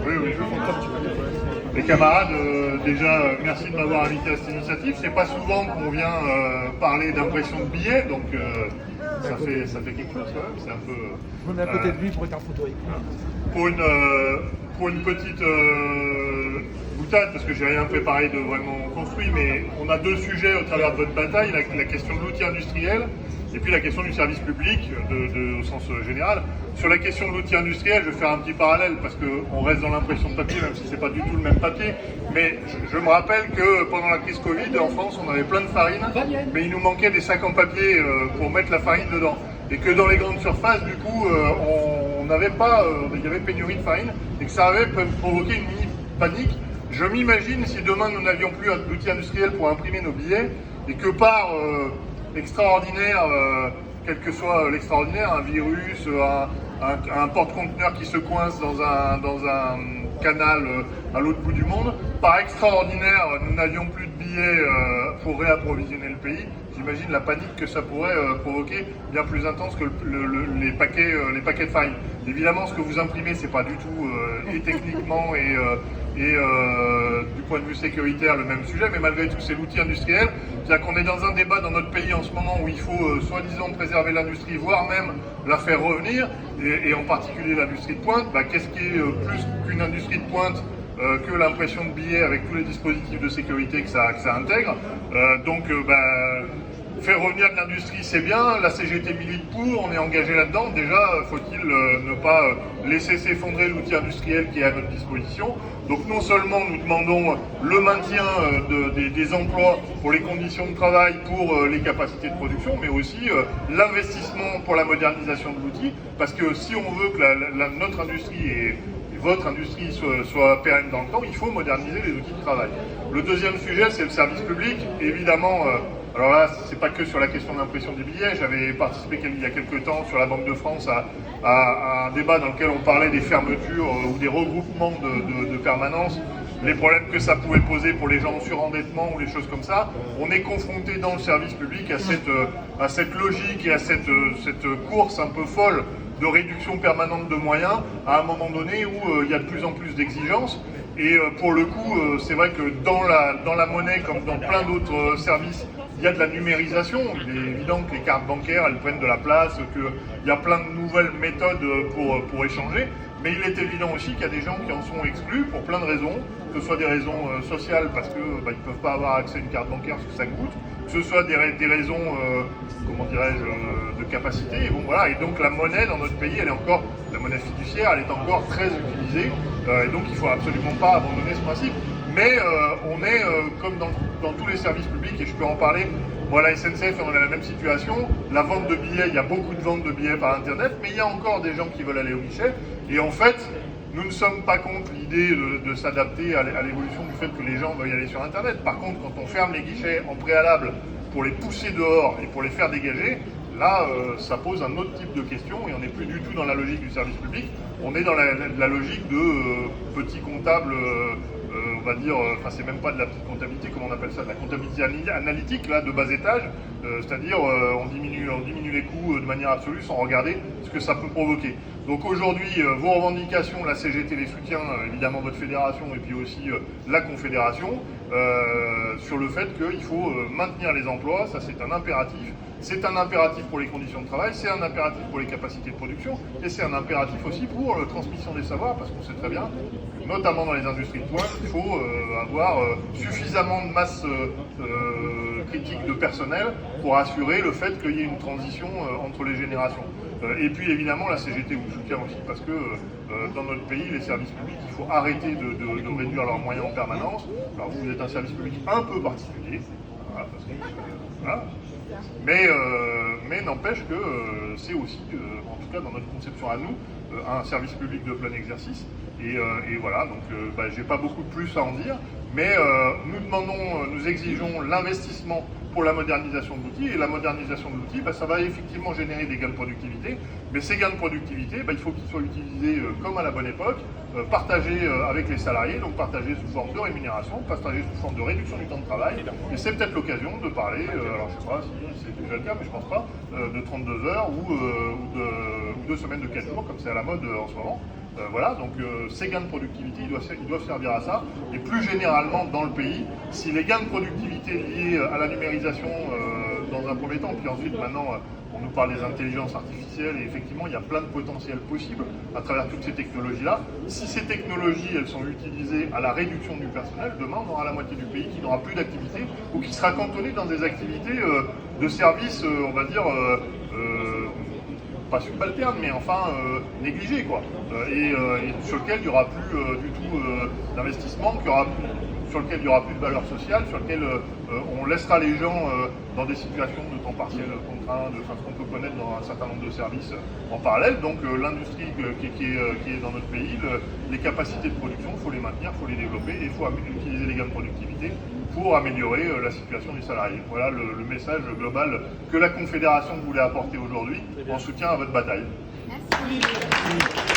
Oui, oui, je comprends. Les camarades, déjà, merci de m'avoir invité à cette initiative. C'est pas souvent qu'on vient parler d'impression de billets, donc ça fait quelque chose quand même. C'est un peu. Je me mets à côté de lui pour être en photo avec lui. Pour une petite boutade, parce que j'ai rien préparé de vraiment construit, mais on a deux sujets au travers de votre bataille, la question de l'outil industriel et puis la question du service public au sens général. Sur la question de l'outil industriel, je vais faire un petit parallèle parce qu'on reste dans l'impression de papier, même si c'est pas du tout le même papier. Mais je me rappelle que pendant la crise Covid, en France, on avait plein de farine, mais il nous manquait des sacs en papier pour mettre la farine dedans. Et que dans les grandes surfaces, du coup, on n'avait pas, il y avait pénurie de farine, et que ça avait provoqué une mini panique. Je m'imagine si demain nous n'avions plus d'outils industriels pour imprimer nos billets, et que par extraordinaire, quel que soit l'extraordinaire, un virus, un porte-conteneur qui se coince dans un canal à l'autre bout du monde, par extraordinaire, nous n'avions plus de billets pour réapprovisionner le pays. J'imagine la panique que ça pourrait provoquer, bien plus intense que les paquets de farine. Évidemment, ce que vous imprimez, c'est pas du tout et techniquement et du point de vue sécuritaire le même sujet, mais malgré tout, c'est l'outil industriel. C'est-à-dire qu'on est dans un débat dans notre pays en ce moment où il faut soi-disant préserver l'industrie, voire même la faire revenir, et en particulier l'industrie de pointe. Qu'est-ce qui est plus qu'une industrie de pointe que l'impression de billets avec tous les dispositifs de sécurité que ça intègre. Faire revenir de l'industrie, c'est bien, la CGT milite pour, on est engagé là-dedans. Déjà, faut-il ne pas laisser s'effondrer l'outil industriel qui est à notre disposition. Donc non seulement nous demandons le maintien des emplois pour les conditions de travail, pour les capacités de production, mais aussi l'investissement pour la modernisation de l'outil, parce que si on veut que notre industrie et votre industrie soit pérenne dans le temps, il faut moderniser les outils de travail. Le deuxième sujet, c'est le service public. Évidemment, alors là, c'est pas que sur la question d'impression des billets. J'avais participé il y a quelques temps sur la Banque de France à un débat dans lequel on parlait des fermetures ou des regroupements de permanence, les problèmes que ça pouvait poser pour les gens en surendettement ou les choses comme ça. On est confronté dans le service public à cette logique et à cette course un peu folle de réduction permanente de moyens à un moment donné où il y a de plus en plus d'exigences. Et pour le coup, c'est vrai que dans la monnaie, comme dans plein d'autres services, il y a de la numérisation. Il est évident que les cartes bancaires, elles prennent de la place, qu'il y a plein de nouvelles méthodes pour échanger. Mais il est évident aussi qu'il y a des gens qui en sont exclus pour plein de raisons, que ce soit des raisons sociales parce qu'ils ne peuvent pas avoir accès à une carte bancaire parce que ça coûte, que ce soit des raisons, comment dirais-je, de capacité. Et bon voilà. Et donc la monnaie dans notre pays, la monnaie fiduciaire, elle est encore très utilisée. Et donc il ne faut absolument pas abandonner ce principe. Mais on est comme dans tous les services publics, et je peux en parler. Moi, la SNCF, on a la même situation. La vente de billets, il y a beaucoup de ventes de billets par Internet, mais il y a encore des gens qui veulent aller au guichet. Et en fait, nous ne sommes pas contre l'idée de s'adapter à l'évolution du fait que les gens veuillent aller sur Internet. Par contre, quand on ferme les guichets en préalable pour les pousser dehors et pour les faire dégager, là, ça pose un autre type de question et on n'est plus du tout dans la logique du service public. On est dans la logique de petits comptables, on va dire, enfin c'est même pas de la petite comptabilité, comment on appelle ça, de la comptabilité analytique, là, de bas étage, c'est-à-dire on diminue les coûts de manière absolue sans regarder ce que ça peut provoquer. Donc aujourd'hui, vos revendications, la CGT les soutient, évidemment votre fédération et puis aussi la Confédération, sur le fait qu'il faut maintenir les emplois, ça c'est un impératif. C'est un impératif pour les conditions de travail, c'est un impératif pour les capacités de production, et c'est un impératif aussi pour la transmission des savoirs, parce qu'on sait très bien, notamment dans les industries de pointe, il faut avoir suffisamment de masse critique de personnel pour assurer le fait qu'il y ait une transition entre les générations. Et puis évidemment, la CGT vous soutient aussi, parce que dans notre pays, les services publics, il faut arrêter de réduire leurs moyens en permanence. Alors vous êtes un service public un peu particulier, voilà, parce que, voilà. Mais n'empêche que c'est aussi, en tout cas dans notre conception à nous, un service public de plein exercice. Et voilà, donc j'ai pas beaucoup de plus à en dire, mais nous exigeons l'investissement pour la modernisation de l'outil, et la modernisation de l'outil, ça va effectivement générer des gains de productivité, mais ces gains de productivité, il faut qu'ils soient utilisés comme à la bonne époque, partagés avec les salariés, donc partagés sous forme de rémunération, partagés sous forme de réduction du temps de travail, et c'est peut-être l'occasion de parler, alors je ne sais pas si c'est déjà le cas, mais je pense pas, de 32 heures ou de semaines de 4 jours, comme c'est à la mode en ce moment. Voilà, donc ces gains de productivité, ils doivent servir à ça. Et plus généralement dans le pays, si les gains de productivité liés à la numérisation dans un premier temps, puis ensuite maintenant on nous parle des intelligences artificielles, et effectivement il y a plein de potentiels possibles à travers toutes ces technologies-là. Si ces technologies elles sont utilisées à la réduction du personnel, demain on aura la moitié du pays qui n'aura plus d'activité ou qui sera cantonné dans des activités de services, on va dire, pas subalterne, mais enfin négligé, quoi. Et sur lequel il n'y aura plus du tout d'investissement, sur lequel il n'y aura plus de valeur sociale, sur lequel on laissera les gens dans des situations de temps partiel contraint, ce qu'on peut connaître dans un certain nombre de services en parallèle. Donc l'industrie qui est dans notre pays, les capacités de production, il faut les maintenir, il faut les développer et il faut utiliser les gains de productivité pour améliorer la situation des salariés. Voilà le message global que la Confédération voulait apporter aujourd'hui en soutien à votre bataille. Merci.